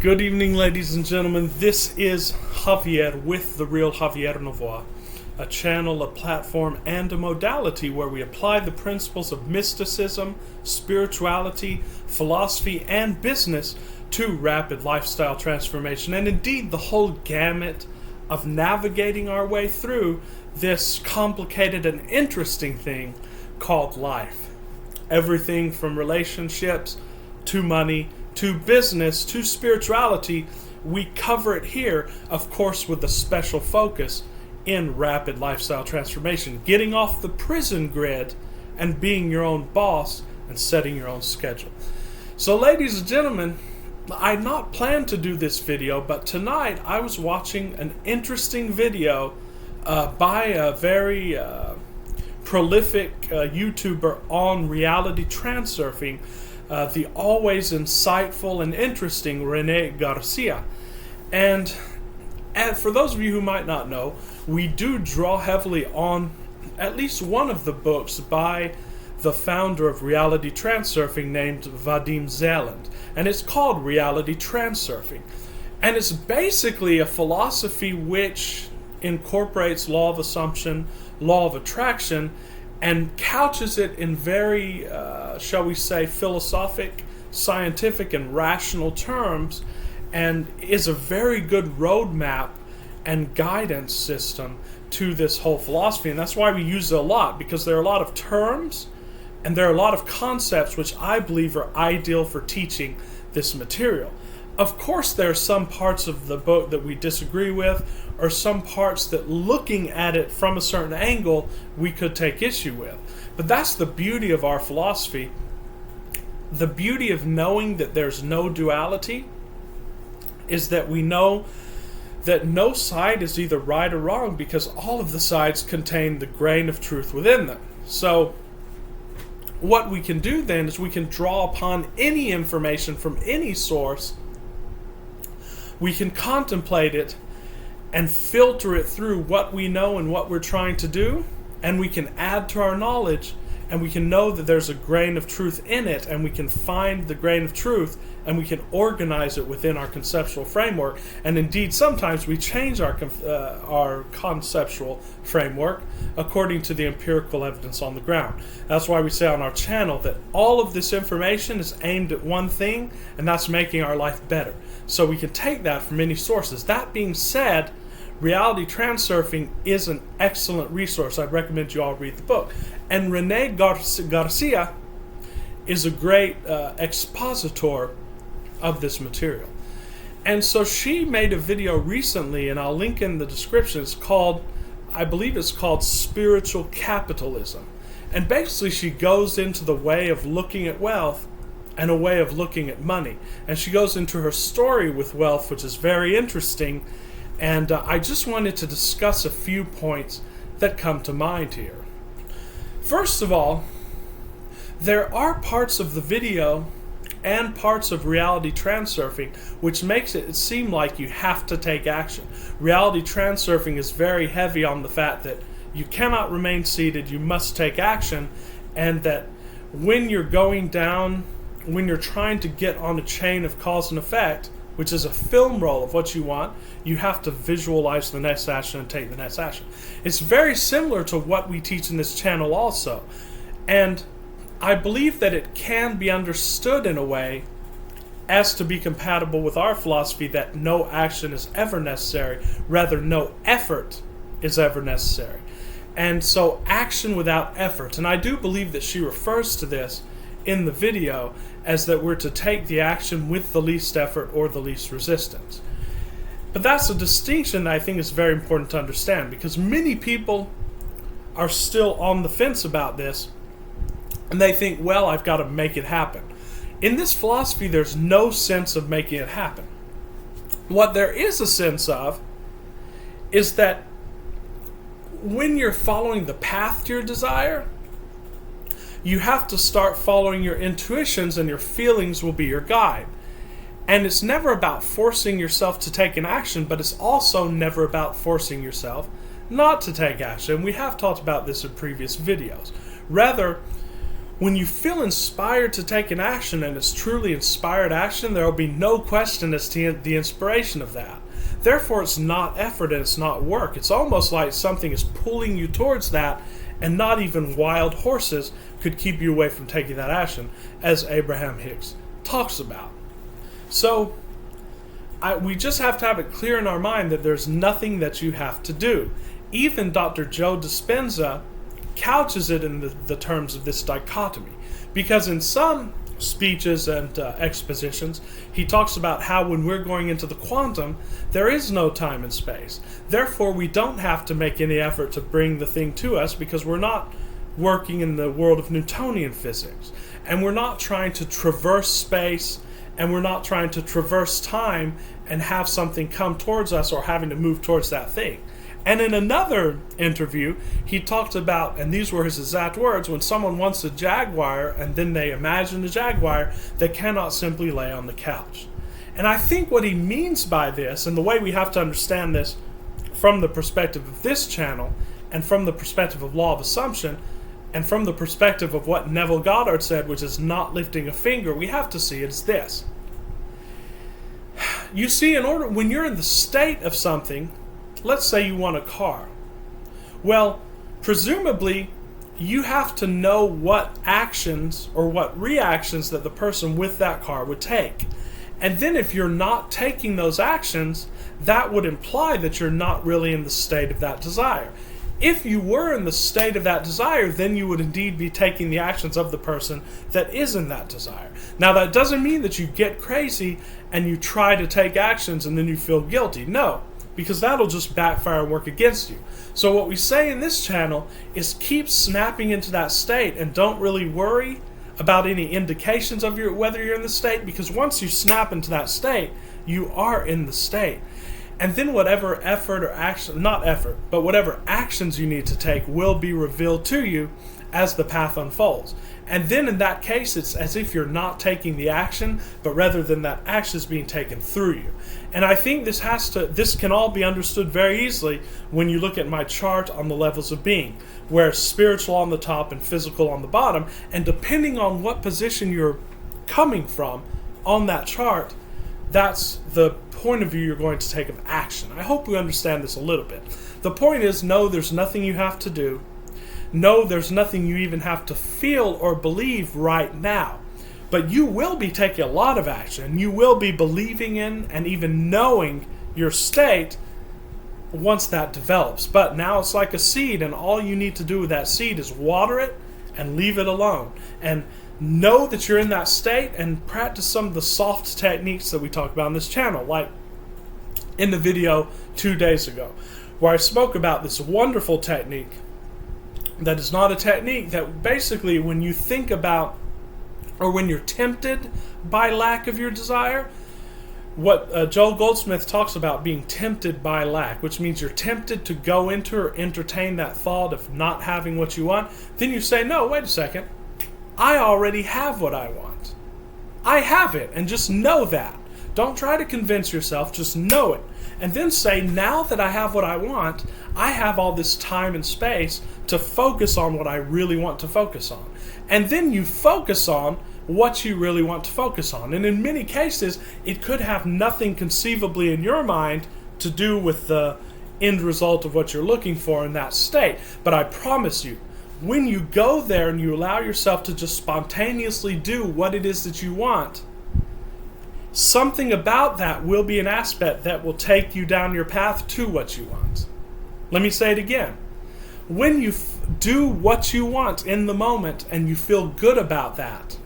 Good evening, ladies and gentlemen. This is Javier with The Real Javier Novoa, a channel, a platform, and a modality where we apply the principles of mysticism, spirituality, philosophy, and business to rapid lifestyle transformation, and indeed the whole gamut of navigating our way through this complicated and interesting thing called life. Everything from relationships to money to business, to spirituality, we cover it here, of course, with a special focus in rapid lifestyle transformation, getting off the prison grid and being your own boss and setting your own schedule. So, ladies and gentlemen, I had not planned to do this video, but tonight I was watching an interesting video by a very prolific YouTuber on reality transurfing, the always insightful and interesting Rene Garcia. And for those of you who might not know, we do draw heavily on at least one of the books by the founder of reality transurfing named Vadim Zeland. And it's called Reality Transurfing. And it's basically a philosophy which incorporates law of assumption, law of attraction, and couches it in very, shall we say, philosophic, scientific, and rational terms, and is a very good roadmap and guidance system to this whole philosophy. And that's why we use it a lot, because there are a lot of terms and there are a lot of concepts which I believe are ideal for teaching this material. Of course, there are some parts of the book that we disagree with, or some parts that, looking at it from a certain angle, we could take issue with. But that's the beauty of our philosophy. The beauty of knowing that there's no duality is that we know that no side is either right or wrong, because all of the sides contain the grain of truth within them. So what we can do then is we can draw upon any information from any source. We can contemplate it and filter it through what we know and what we're trying to do, and we can add to our knowledge, and we can know that there's a grain of truth in it, and we can find the grain of truth, and we can organize it within our conceptual framework. And indeed, sometimes we change our conceptual framework according to the empirical evidence on the ground. That's why we say on our channel that all of this information is aimed at one thing, and that's making our life better. So we can take that from many sources. That being said, Reality Transurfing is an excellent resource. I'd recommend you all read the book. And Rene Garcia is a great expositor of this material. And so she made a video recently, and I'll link in the description. It's called, I believe it's called Spiritual Capitalism. And basically she goes into the way of looking at wealth and a way of looking at money. And she goes into her story with wealth, which is very interesting. And I just wanted to discuss a few points that come to mind here. First of all, there are parts of the video and parts of reality transurfing which makes it seem like you have to take action. Reality transurfing is very heavy on the fact that you cannot remain seated, you must take action, and that when you're going down, when you're trying to get on a chain of cause and effect, which is a film roll of what you want, you have to visualize the next action and take the next action. It's very similar to what we teach in this channel also. And I believe that it can be understood in a way as to be compatible with our philosophy that no action is ever necessary, rather no effort is ever necessary. And so action without effort, and I do believe that she refers to this in the video as that we're to take the action with the least effort or the least resistance. But that's a distinction that I think is very important to understand, because many people are still on the fence about this, and they think, well, I've got to make it happen. In this philosophy, there's no sense of making it happen. What there is a sense of is that when you're following the path to your desire, you have to start following your intuitions, and your feelings will be your guide. And it's never about forcing yourself to take an action, but it's also never about forcing yourself not to take action. We have talked about this in previous videos. Rather, When you feel inspired to take an action, and it's truly inspired action, there will be no question as to the inspiration of that. Therefore, it's not effort and it's not work. It's almost like something is pulling you towards that, and not even wild horses could keep you away from taking that action, as Abraham Hicks talks about. So, we just have to have it clear in our mind that there's nothing that you have to do. Even Dr. Joe Dispenza couches it in the terms of this dichotomy, because in some speeches and expositions he talks about how when we're going into the quantum, there is no time and space. Therefore, we don't have to make any effort to bring the thing to us, because we're not working in the world of Newtonian physics, and we're not trying to traverse space, and we're not trying to traverse time and have something come towards us or having to move towards that thing. And in another interview, he talked about, and these were his exact words, when someone wants a jaguar and then they imagine a jaguar, they cannot simply lay on the couch. And I think what he means by this, and the way we have to understand this from the perspective of this channel, and from the perspective of law of assumption, and from the perspective of what Neville Goddard said, which is not lifting a finger, we have to see it as this. You see, when you're in the state of something, let's say you want a car. Well, presumably, you have to know what actions or what reactions that the person with that car would take. And then if you're not taking those actions, that would imply that you're not really in the state of that desire. If you were in the state of that desire, then you would indeed be taking the actions of the person that is in that desire. Now, that doesn't mean that you get crazy and you try to take actions and then you feel guilty. No. Because that'll just backfire and work against you. So what we say in this channel is keep snapping into that state and don't really worry about any indications of whether you're in the state, because once you snap into that state, you are in the state. And then whatever effort or action, not effort, but whatever actions you need to take will be revealed to you as the path unfolds. And then in that case, it's as if you're not taking the action, but rather than that action is being taken through you. And I think this can all be understood very easily when you look at my chart on the levels of being, where spiritual on the top and physical on the bottom, and depending on what position you're coming from on that chart, that's the point of view you're going to take of action. I hope we understand this a little bit. The point is, no, there's nothing you have to do. No, there's nothing you even have to feel or believe right now. But you will be taking a lot of action. You will be believing in and even knowing your state once that develops. But now it's like a seed, and all you need to do with that seed is water it and leave it alone. And know that you're in that state and practice some of the soft techniques that we talk about on this channel, like in the video 2 days ago, where I spoke about this wonderful technique that is not a technique that basically when you think about, or when you're tempted by lack of your desire, what Joel Goldsmith talks about being tempted by lack, which means you're tempted to go into or entertain that thought of not having what you want. Then you say, no, wait a second. I already have what I want. I have it, and just know that. Don't try to convince yourself, just know it. And then say, now that I have what I want, I have all this time and space to focus on what I really want to focus on. And then you focus on what you really want to focus on. And in many cases, it could have nothing conceivably in your mind to do with the end result of what you're looking for in that state. But I promise you, when you go there and you allow yourself to just spontaneously do what it is that you want, something about that will be an aspect that will take you down your path to what you want. Let me say it again. When you do what you want in the moment and you feel good about that,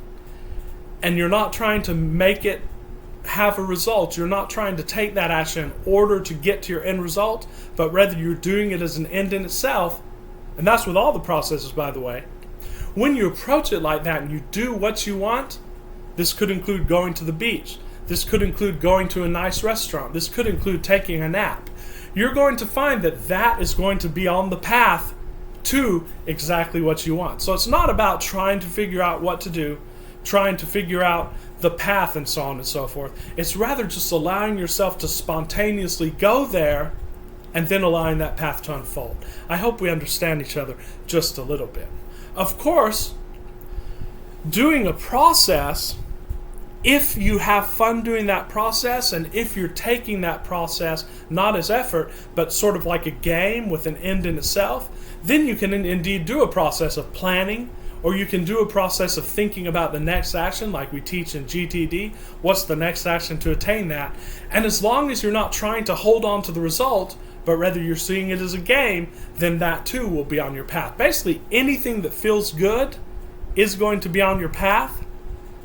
and you're not trying to make it have a result, you're not trying to take that action in order to get to your end result, but rather you're doing it as an end in itself, and that's with all the processes, by the way. When you approach it like that and you do what you want, this could include going to the beach. This could include going to a nice restaurant. This could include taking a nap. You're going to find that that is going to be on the path to exactly what you want. So it's not about trying to figure out what to do, trying to figure out the path and so on and so forth. It's rather just allowing yourself to spontaneously go there and then allowing that path to unfold. I hope we understand each other just a little bit. Of course, doing a process, if you have fun doing that process, and if you're taking that process not as effort, but sort of like a game with an end in itself, then you can indeed do a process of planning, or you can do a process of thinking about the next action, like we teach in GTD. What's the next action to attain that? And as long as you're not trying to hold on to the result, but rather you're seeing it as a game, then that too will be on your path. Basically, anything that feels good is going to be on your path.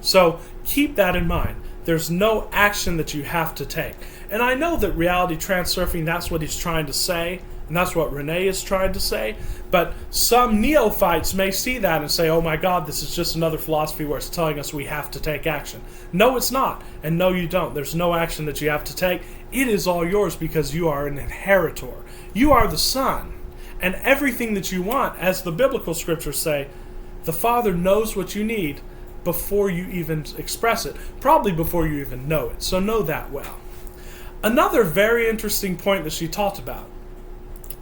So keep that in mind. There's no action that you have to take. And I know that reality transurfing, that's what he's trying to say, and that's what Rene is trying to say. But some neophytes may see that and say, oh my God, this is just another philosophy where it's telling us we have to take action. No, it's not. And no, you don't. There's no action that you have to take. It is all yours because you are an inheritor. You are the son. And everything that you want, as the biblical scriptures say, the Father knows what you need before you even express it. Probably before you even know it. So know that well. Another very interesting point that she talked about,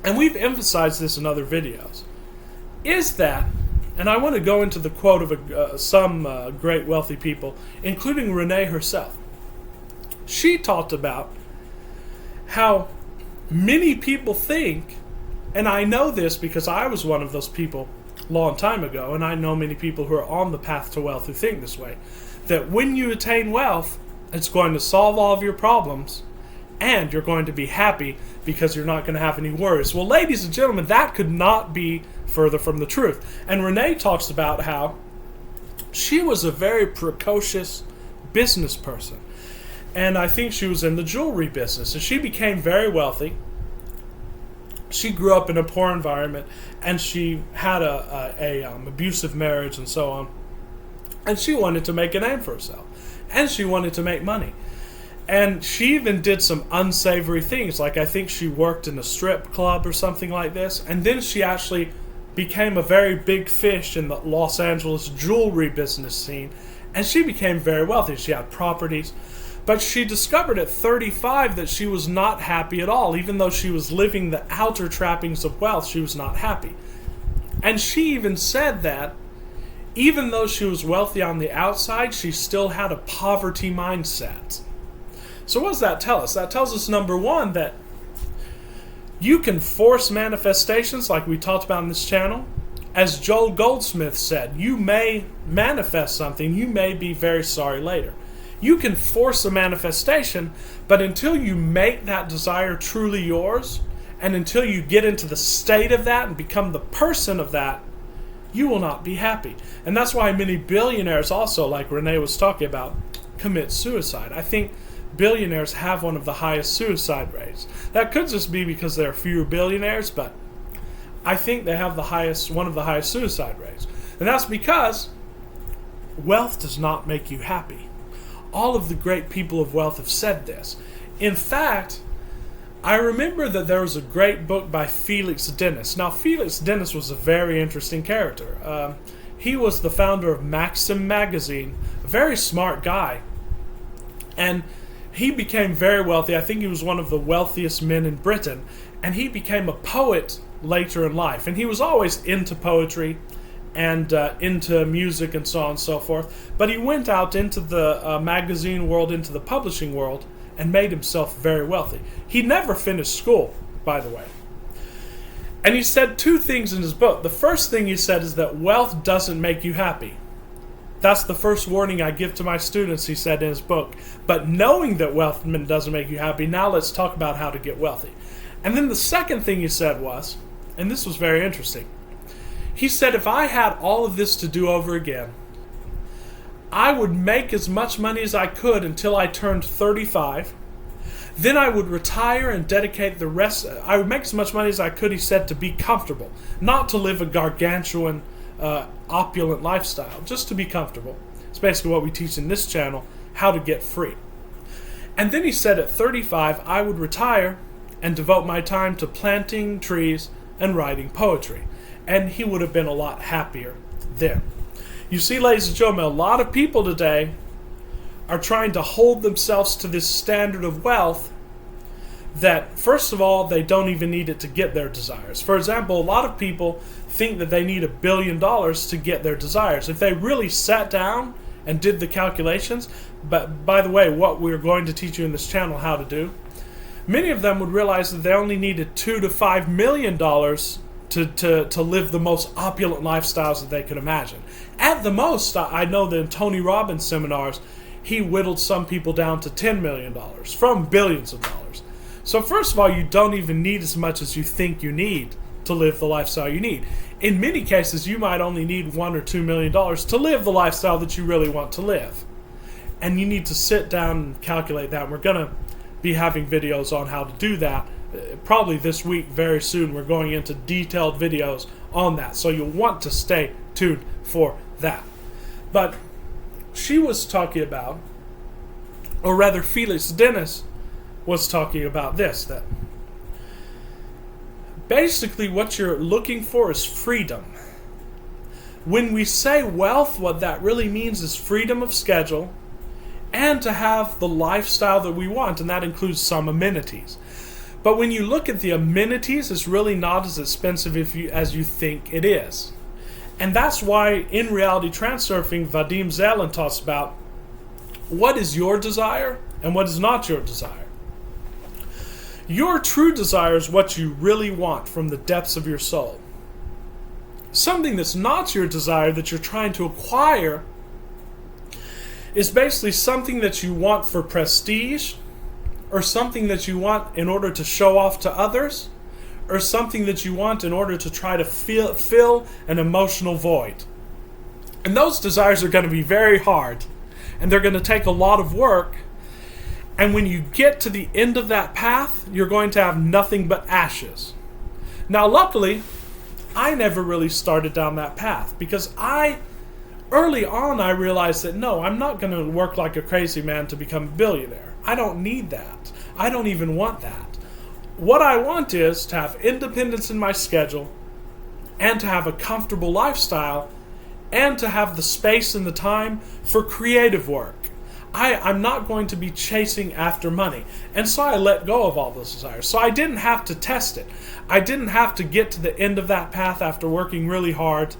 and we've emphasized this in other videos, is that, and I want to go into the quote of some great wealthy people, including Rene herself. She talked about how many people think, and I know this because I was one of those people a long time ago, and I know many people who are on the path to wealth who think this way, that when you attain wealth, it's going to solve all of your problems, and you're going to be happy because you're not going to have any worries. Well, ladies and gentlemen, that could not be further from the truth. And Rene talks about how she was a very precocious business person. And I think she was in the jewelry business. And she became very wealthy. She grew up in a poor environment, and she had a abusive marriage and so on. And she wanted to make a name for herself. And she wanted to make money. And she even did some unsavory things, like I think she worked in a strip club or something like this. And then she actually became a very big fish in the Los Angeles jewelry business scene. And she became very wealthy. She had properties. But she discovered at 35 that she was not happy at all. Even though she was living the outer trappings of wealth, she was not happy. And she even said that even though she was wealthy on the outside, she still had a poverty mindset. So what does that tell us? That tells us, number one, that you can force manifestations like we talked about in this channel. As Joel Goldsmith said, you may manifest something, you may be very sorry later. You can force a manifestation, but until you make that desire truly yours, and until you get into the state of that and become the person of that, you will not be happy. And that's why many billionaires also, like Rene was talking about, commit suicide. I think billionaires have one of the highest suicide rates. That could just be because there are fewer billionaires, but I think they have one of the highest suicide rates. And that's because wealth does not make you happy. All of the great people of wealth have said this. In fact, I remember that there was a great book by Felix Dennis. Now, Felix Dennis was a very interesting character. He was the founder of Maxim magazine, a very smart guy. And he became very wealthy. I think he was one of the wealthiest men in Britain. And he became a poet later in life. And he was always into poetry and into music and so on and so forth. But he went out into the magazine world, into the publishing world, and made himself very wealthy. He never finished school, by the way. And he said two things in his book. The first thing he said is that wealth doesn't make you happy. That's the first warning I give to my students, he said in his book. But knowing that wealth doesn't make you happy, now let's talk about how to get wealthy. And then the second thing he said was, and this was very interesting, he said, if I had all of this to do over again, I would make as much money as I could until I turned 35. Then I would retire and dedicate the rest. I would make as much money as I could, he said, to be comfortable. Not to live a gargantuan, opulent lifestyle, just to be comfortable. It's basically what we teach in this channel, how to get free. And then he said at 35, I would retire and devote my time to planting trees and writing poetry. And he would have been a lot happier then. You see, ladies and gentlemen, a lot of people today are trying to hold themselves to this standard of wealth that, first of all, they don't even need it to get their desires. For example, a lot of people think that they need $1 billion to get their desires. If they really sat down and did the calculations, but by the way, what we're going to teach you in this channel how to do, many of them would realize that they only needed $2 to $5 million to live the most opulent lifestyles that they could imagine. At the most, I know that in Tony Robbins' seminars, he whittled some people down to $10 million from billions of dollars. So first of all, you don't even need as much as you think you need to live the lifestyle you need. In many cases, you might only need $1 or $2 million to live the lifestyle that you really want to live. And you need to sit down and calculate that. And we're going to be having videos on how to do that. Probably this week, very soon, we're going into detailed videos on that. So you'll want to stay tuned for that. But she was talking about, or rather Felix Dennis was talking about this, that basically what you're looking for is freedom. When we say wealth, what that really means is freedom of schedule and to have the lifestyle that we want, and that includes some amenities. But when you look at the amenities, it's really not as expensive as you think it is. And that's why in reality transurfing, Vadim Zeland talks about what is your desire and what is not your desire. Your true desire is what you really want from the depths of your soul. Something that's not your desire that you're trying to acquire is basically something that you want for prestige, or something that you want in order to show off to others, or something that you want in order to try to fill an emotional void. And those desires are going to be very hard, and they're going to take a lot of work. And when you get to the end of that path, you're going to have nothing but ashes. Now, luckily, I never really started down that path, because early on I realized that no, I'm not going to work like a crazy man to become a billionaire. I don't need that. I don't even want that. What I want is to have independence in my schedule, and to have a comfortable lifestyle, and to have the space and the time for creative work. I'm not going to be chasing after money. And so I let go of all those desires. So I didn't have to test it. I didn't have to get to the end of that path after working really hard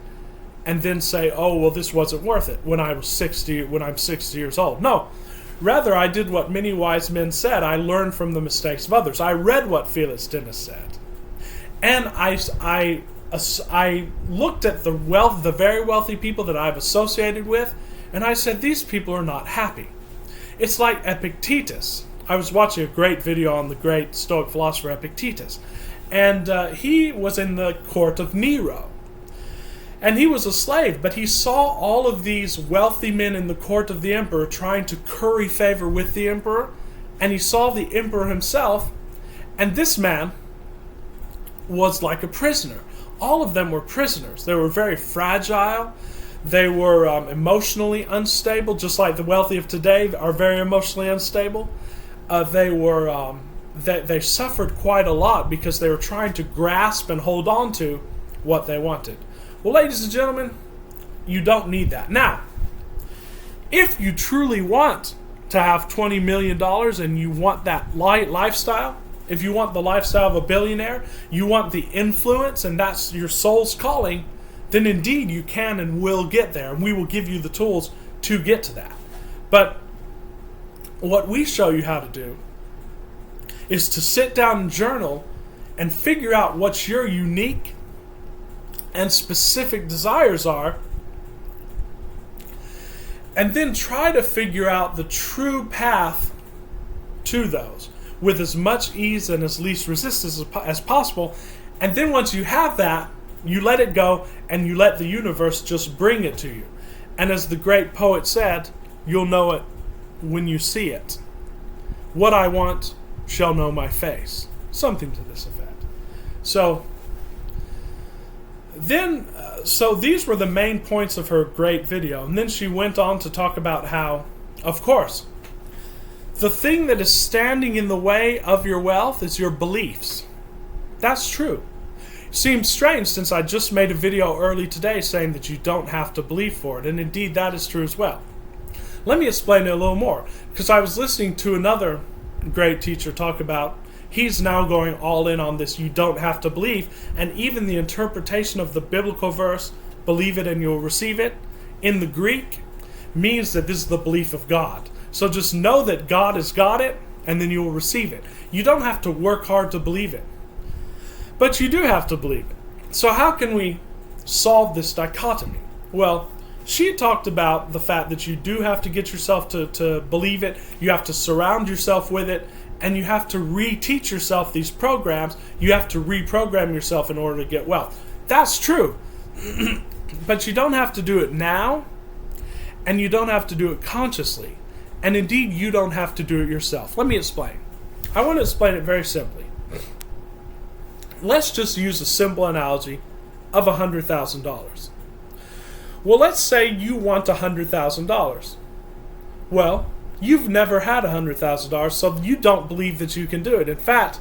and then say, oh, well, this wasn't worth it when I'm 60 years old. No. Rather, I did what many wise men said. I learned from the mistakes of others. I read what Felix Dennis said. And I looked at the very wealthy people that I've associated with, and I said, these people are not happy. It's like Epictetus. I was watching a great video on the great Stoic philosopher Epictetus. And he was in the court of Nero. And he was a slave, but he saw all of these wealthy men in the court of the emperor trying to curry favor with the emperor. And he saw the emperor himself. And this man was like a prisoner. All of them were prisoners. They were very fragile. They were emotionally unstable, just like the wealthy of today are very emotionally unstable. They suffered quite a lot because they were trying to grasp and hold on to what they wanted. Well, ladies and gentlemen, you don't need that. Now, if you truly want to have $20 million and you want that lifestyle, if you want the lifestyle of a billionaire, you want the influence, and that's your soul's calling, then indeed you can and will get there, and we will give you the tools to get to that. But what we show you how to do is to sit down and journal and figure out what your unique and specific desires are, and then try to figure out the true path to those with as much ease and as least resistance as possible. And then once you have that, you let it go, and you let the universe just bring it to you. And as the great poet said, you'll know it when you see it. What I want shall know my face. Something to this effect. So these were the main points of her great video. And then she went on to talk about how, of course, the thing that is standing in the way of your wealth is your beliefs. That's true. Seems strange since I just made a video early today saying that you don't have to believe for it, and indeed that is true as well. Let me explain it a little more, because I was listening to another great teacher talk about he's now going all in on this. You don't have to believe. And even the interpretation of the biblical verse, believe it and you'll receive it, in the Greek, means that this is the belief of God. So just know that God has got it, and then you will receive it. You don't have to work hard to believe it. But you do have to believe it. So how can we solve this dichotomy? Well, she talked about the fact that you do have to get yourself to believe it. You have to surround yourself with it. And you have to reteach yourself these programs. You have to reprogram yourself in order to get wealth. That's true. But you don't have to do it now. And you don't have to do it consciously. And indeed, you don't have to do it yourself. Let me explain. I want to explain it very simply. Let's just use a simple analogy of $100,000. Well, let's say you want $100,000. Well, you've never had $100,000, so you don't believe that you can do it. In fact,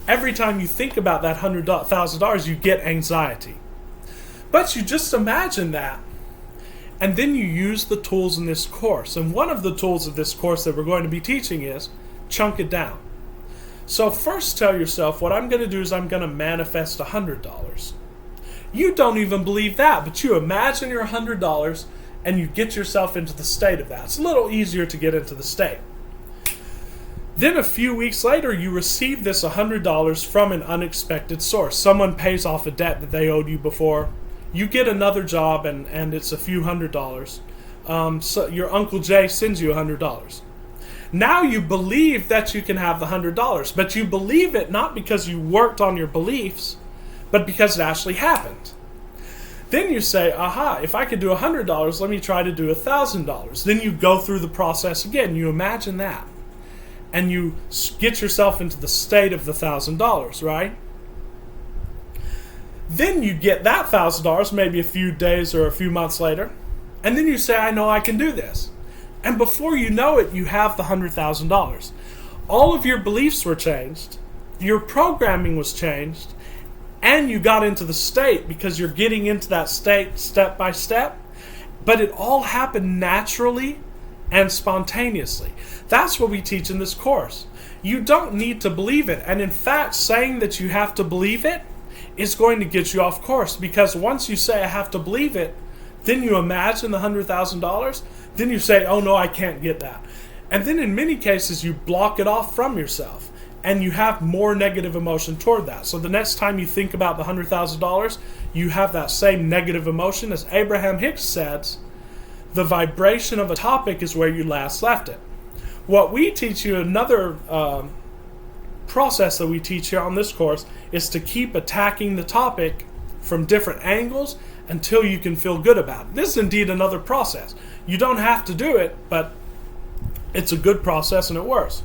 every time you think about that $100,000, you get anxiety. But you just imagine that. And then you use the tools in this course. And one of the tools of this course that we're going to be teaching is chunk it down. So first tell yourself, what I'm going to do is I'm going to manifest $100. You don't even believe that, but you imagine your $100 and you get yourself into the state of that. It's a little easier to get into the state. Then a few weeks later, you receive this $100 from an unexpected source. Someone pays off a debt that they owed you before. You get another job and it's a few $100s. So your Uncle Jay sends you $100. Now you believe that you can have the $100, but you believe it not because you worked on your beliefs, but because it actually happened. Then you say, aha, if I could do $100, let me try to do $1,000. Then you go through the process again. You imagine that. And you get yourself into the state of the $1,000, right? Then you get that $1,000 maybe a few days or a few months later. And then you say, I know I can do this. And before you know it, you have the $100,000. All of your beliefs were changed. Your programming was changed. And you got into the state because you're getting into that state step by step. But it all happened naturally and spontaneously. That's what we teach in this course. You don't need to believe it. And in fact, saying that you have to believe it is going to get you off course. Because once you say, I have to believe it, then you imagine the $100,000. Then you say, oh no, I can't get that. And then in many cases, you block it off from yourself. And you have more negative emotion toward that. So the next time you think about the $100,000, you have that same negative emotion. As Abraham Hicks says, the vibration of a topic is where you last left it. What we teach you, another process that we teach here on this course, is to keep attacking the topic from different angles until you can feel good about it. This is indeed another process. You don't have to do it, but it's a good process and it works.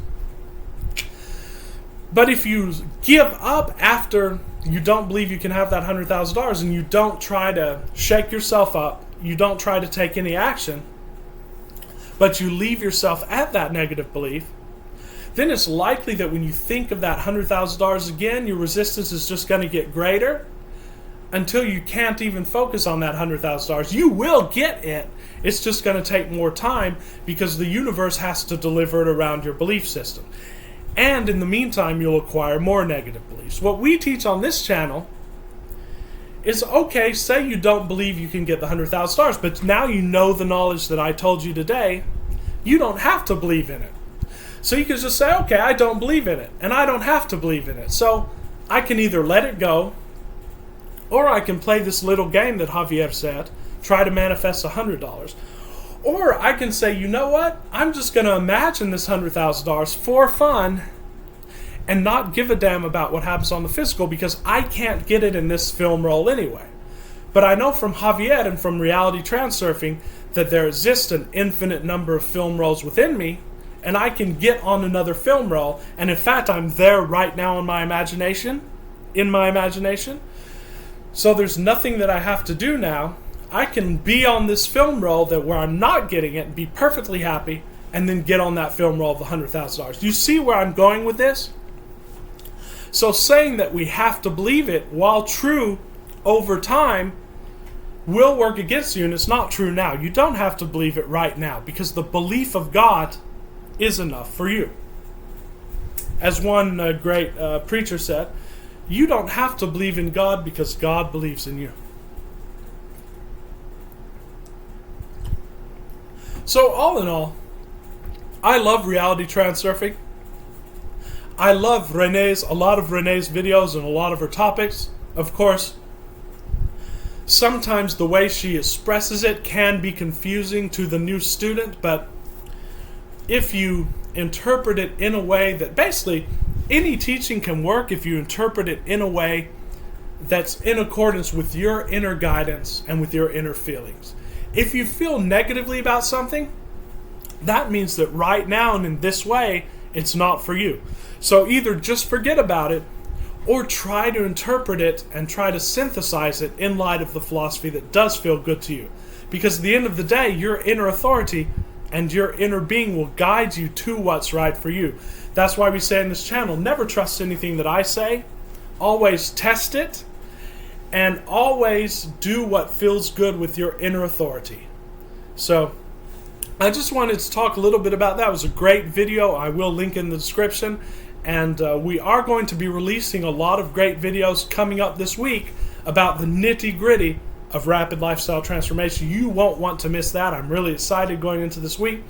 But if you give up after you don't believe you can have that $100,000 and you don't try to shake yourself up, you don't try to take any action, but you leave yourself at that negative belief, then it's likely that when you think of that $100,000 again, your resistance is just going to get greater until you can't even focus on that $100,000. You will get it. It's just going to take more time because the universe has to deliver it around your belief system. And in the meantime, you'll acquire more negative beliefs. What we teach on this channel is, okay, say you don't believe you can get the $100,000, but now you know the knowledge that I told you today. You don't have to believe in it. So you can just say, okay, I don't believe in it, and I don't have to believe in it. So I can either let it go, or I can play this little game that Javier said, try to manifest $100. Or I can say, you know what? I'm just going to imagine this $100,000 for fun and not give a damn about what happens on the physical because I can't get it in this film roll anyway. But I know from Javier and from reality transurfing that there exists an infinite number of film rolls within me and I can get on another film roll. And in fact, I'm there right now in my imagination. So there's nothing that I have to do now. I can be on this film roll that where I'm not getting it and be perfectly happy and then get on that film roll of the $100,000. You see where I'm going with this? So saying that we have to believe it, while true over time, will work against you, and it's not true now. You don't have to believe it right now because the belief of God is enough for you. As one great preacher said, you don't have to believe in God because God believes in you. So all in all, I love reality transurfing. I love a lot of Rene's videos and a lot of her topics. Of course, sometimes the way she expresses it can be confusing to the new student, but if you interpret it in a way that basically any teaching can work if you interpret it in a way that's in accordance with your inner guidance and with your inner feelings. If you feel negatively about something, that means that right now and in this way, it's not for you. So either just forget about it or try to interpret it and try to synthesize it in light of the philosophy that does feel good to you. Because at the end of the day, your inner authority and your inner being will guide you to what's right for you. That's why we say in this channel, never trust anything that I say. Always test it. And always do what feels good with your inner authority. So, I just wanted to talk a little bit about that. It was a great video. I will link in the description. And we are going to be releasing a lot of great videos coming up this week about the nitty-gritty of rapid lifestyle transformation. You won't want to miss that. I'm really excited going into this week.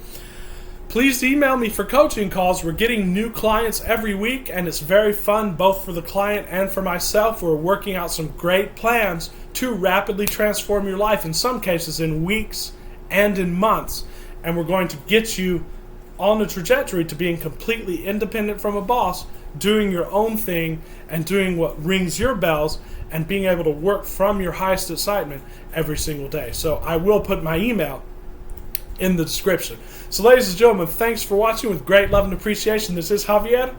Please email me for coaching calls. We're getting new clients every week, and it's very fun both for the client and for myself. We're working out some great plans to rapidly transform your life, in some cases in weeks and in months. And we're going to get you on a trajectory to being completely independent from a boss, doing your own thing and doing what rings your bells, and being able to work from your highest excitement every single day. So I will put my email in the description. So ladies and gentlemen, thanks for watching with great love and appreciation. This is Javier.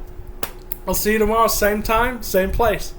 I'll see you tomorrow, same time, same place.